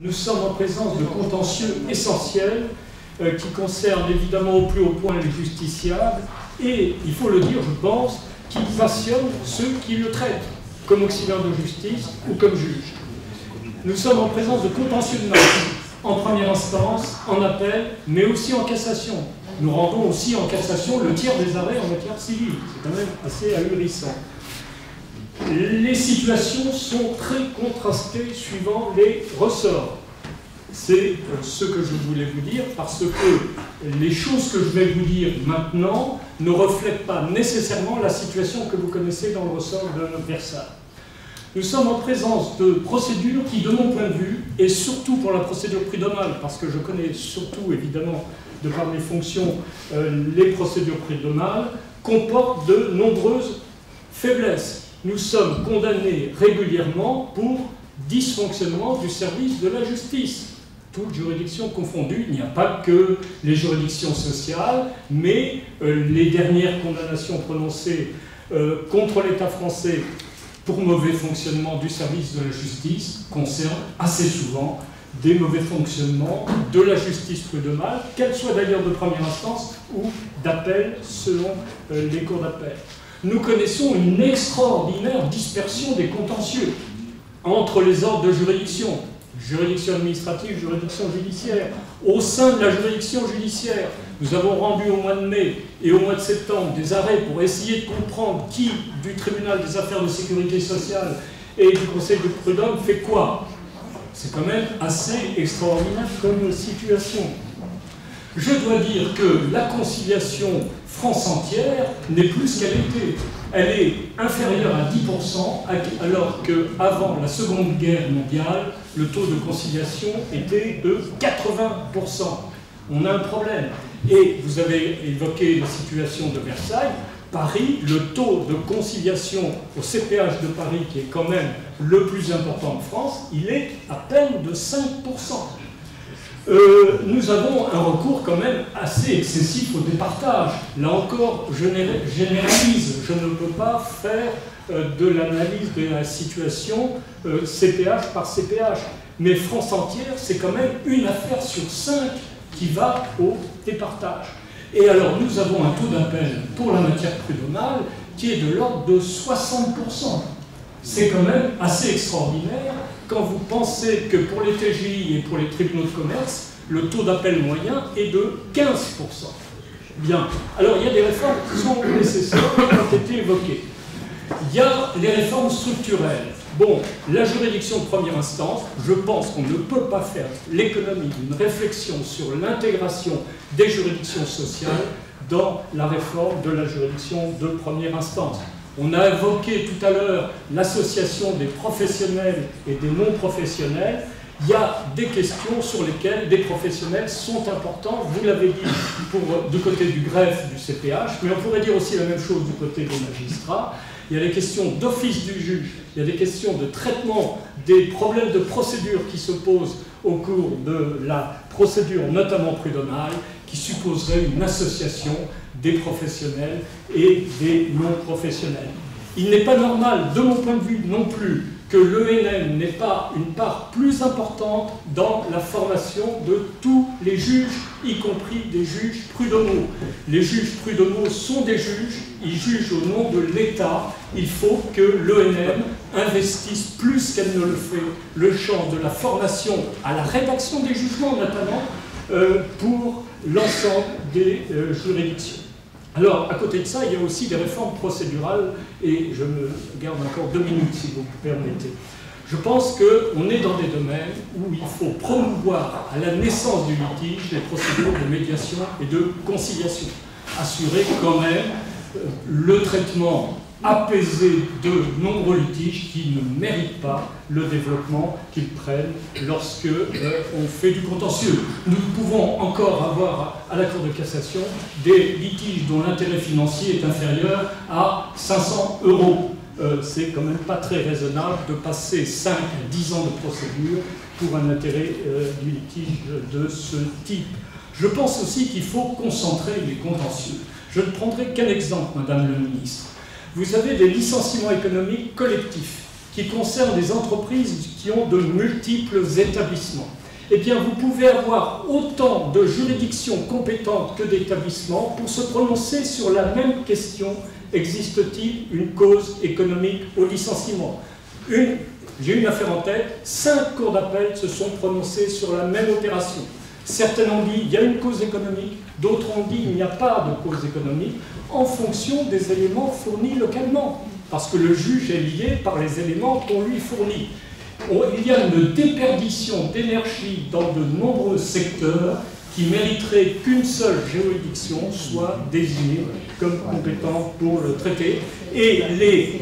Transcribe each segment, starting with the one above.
Nous sommes en présence de contentieux essentiels qui concernent évidemment au plus haut point les justiciables et, il faut le dire, je pense, qui passionnent ceux qui le traitent comme auxiliaire de justice ou comme juge. Nous sommes en présence de contentieux de masse, en première instance, en appel, mais aussi en cassation. Nous rendons aussi en cassation le tiers des arrêts en matière civile. C'est quand même assez ahurissant. Les situations sont très contrastées suivant les ressorts. C'est ce que je voulais vous dire, parce que les choses que je vais vous dire maintenant ne reflètent pas nécessairement la situation que vous connaissez dans le ressort de Versailles. Nous sommes en présence de procédures qui, de mon point de vue, et surtout pour la procédure prud'homale, parce que je connais surtout, évidemment, de par mes fonctions, les procédures prud'homales, comportent de nombreuses faiblesses. Nous sommes condamnés régulièrement pour dysfonctionnement du service de la justice. Toutes juridictions confondues, il n'y a pas que les juridictions sociales, mais les dernières condamnations prononcées contre l'État français pour mauvais fonctionnement du service de la justice concernent assez souvent des mauvais fonctionnements de la justice prud'homale, qu'elle soit d'ailleurs de première instance ou d'appel selon les cours d'appel. Nous connaissons une extraordinaire dispersion des contentieux entre les ordres de juridiction, juridiction administrative, juridiction judiciaire. Au sein de la juridiction judiciaire, nous avons rendu au mois de mai et au mois de septembre des arrêts pour essayer de comprendre qui, du tribunal des affaires de sécurité sociale et du conseil de prud'homme, fait quoi. C'est quand même assez extraordinaire comme situation. Je dois dire que la conciliation France entière n'est plus ce qu'elle était. Elle est inférieure à 10%, alors qu'avant la Seconde Guerre mondiale, le taux de conciliation était de 80%. On a un problème. Et vous avez évoqué la situation de Versailles. Paris, le taux de conciliation au CPH de Paris, qui est quand même le plus important de France, il est à peine de 5%. Nous avons un recours quand même assez excessif au départage. Là encore, je généralise, je ne peux pas faire de l'analyse de la situation CPH par CPH. Mais France entière, c'est quand même une affaire sur 5 qui va au départage. Et alors, nous avons un taux d'appel pour la matière prud'homale qui est de l'ordre de 60%. C'est quand même assez extraordinaire quand vous pensez que pour les TGI et pour les tribunaux de commerce, le taux d'appel moyen est de 15%. Bien. Alors, il y a des réformes qui sont nécessaires, qui ont été évoquées. Il y a les réformes structurelles. Bon, la juridiction de première instance, je pense qu'on ne peut pas faire l'économie d'une réflexion sur l'intégration des juridictions sociales dans la réforme de la juridiction de première instance. On a évoqué tout à l'heure l'association des professionnels et des non-professionnels. Il y a des questions sur lesquelles des professionnels sont importants, vous l'avez dit, du côté du greffe, du CPH, mais on pourrait dire aussi la même chose du côté des magistrats. Il y a les questions d'office du juge, il y a des questions de traitement des problèmes de procédure qui se posent au cours de la procédure, notamment prud'homale, qui supposerait une association des professionnels et des non-professionnels. Il n'est pas normal, de mon point de vue non plus, que l'ENM n'ait pas une part plus importante dans la formation de tous les juges, y compris des juges prud'homaux. Les juges prud'homaux sont des juges, ils jugent au nom de l'État. Il faut que l'ENM investisse plus qu'elle ne le fait le champ de la formation à la rédaction des jugements notamment pour l'ensemble des juridictions. Alors, à côté de ça, il y a aussi des réformes procédurales, et je me garde encore 2 minutes, si vous me permettez. Je pense qu'on est dans des domaines où il faut promouvoir à la naissance du litige les procédures de médiation et de conciliation. Assurer quand même le traitement apaisé de nombreux litiges qui ne méritent pas le développement qu'ils prennent lorsque on fait du contentieux. Nous pouvons encore avoir à la Cour de cassation des litiges dont l'intérêt financier est inférieur à 500 €. C'est quand même pas très raisonnable de passer 5 à 10 ans de procédure pour un intérêt du litige de ce type. Je pense aussi qu'il faut concentrer les contentieux. Je ne prendrai qu'un exemple, Madame le Ministre. Vous avez des licenciements économiques collectifs. qui concerne des entreprises qui ont de multiples établissements, eh bien vous pouvez avoir autant de juridictions compétentes que d'établissements pour se prononcer sur la même question: existe-t-il une cause économique au licenciement? J'ai une affaire en tête, 5 cours d'appel se sont prononcées sur la même opération. Certaines ont dit il y a une cause économique, d'autres ont dit il n'y a pas de cause économique, en fonction des éléments fournis localement, parce que le juge est lié par les éléments qu'on lui fournit. Il y a une déperdition d'énergie dans de nombreux secteurs qui mériterait qu'une seule juridiction soit désignée comme compétente pour le traiter. Et les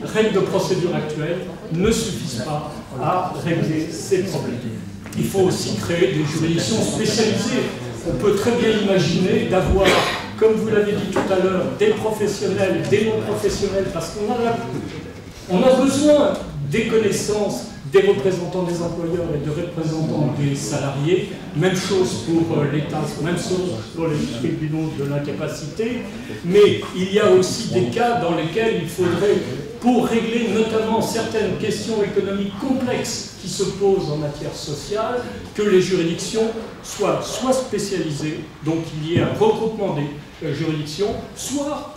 règles de procédure actuelles ne suffisent pas à régler ces problèmes. Il faut aussi créer des juridictions spécialisées. On peut très bien imaginer d'avoir, comme vous l'avez dit tout à l'heure, des professionnels, des non-professionnels, parce qu'on a besoin des connaissances des représentants des employeurs et des représentants des salariés. Même chose pour l'État, même chose pour les tribunaux de l'incapacité. Mais il y a aussi des cas dans lesquels il faudrait, pour régler notamment certaines questions économiques complexes qui se posent en matière sociale, que les juridictions soient spécialisées, donc il y ait un regroupement des juridictions, soit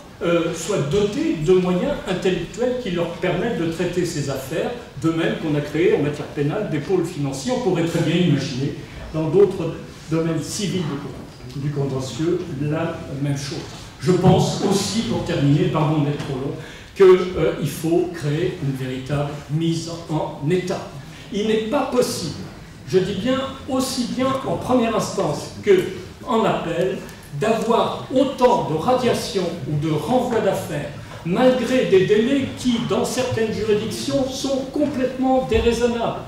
dotés de moyens intellectuels qui leur permettent de traiter ces affaires, de même qu'on a créé en matière pénale des pôles financiers. On pourrait très bien imaginer dans d'autres domaines civils du contentieux la même chose. Je pense aussi, pour terminer, pardon d'être trop long, qu'il faut créer une véritable mise en état. Il n'est pas possible, je dis bien aussi bien en première instance qu'en appel, d'avoir autant de radiations ou de renvois d'affaires, malgré des délais qui, dans certaines juridictions, sont complètement déraisonnables.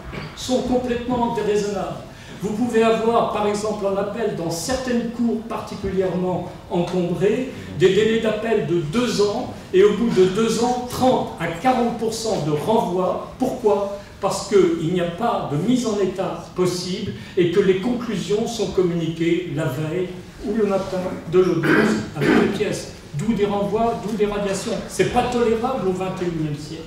Vous pouvez avoir, par exemple, en appel, dans certaines cours particulièrement encombrées, des délais d'appel de 2 ans, et au bout de 2 ans, 30 à 40% de renvoi. Pourquoi ? Parce qu'il n'y a pas de mise en état possible et que les conclusions sont communiquées la veille ou le matin de l'audience avec les pièces. D'où des renvois, d'où des radiations. Ce n'est pas tolérable au XXIe siècle.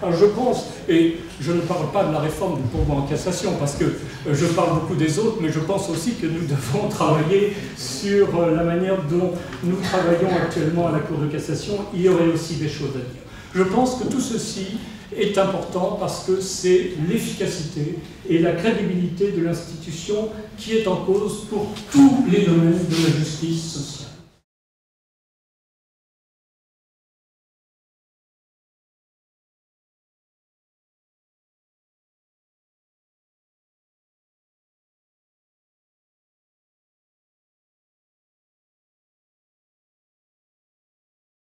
Alors je pense, et je ne parle pas de la réforme du pourvoi en cassation, parce que je parle beaucoup des autres, mais je pense aussi que nous devons travailler sur la manière dont nous travaillons actuellement à la Cour de cassation. Il y aurait aussi des choses à dire. Je pense que tout ceci est important parce que c'est l'efficacité et la crédibilité de l'institution qui est en cause pour tous les domaines de la justice sociale.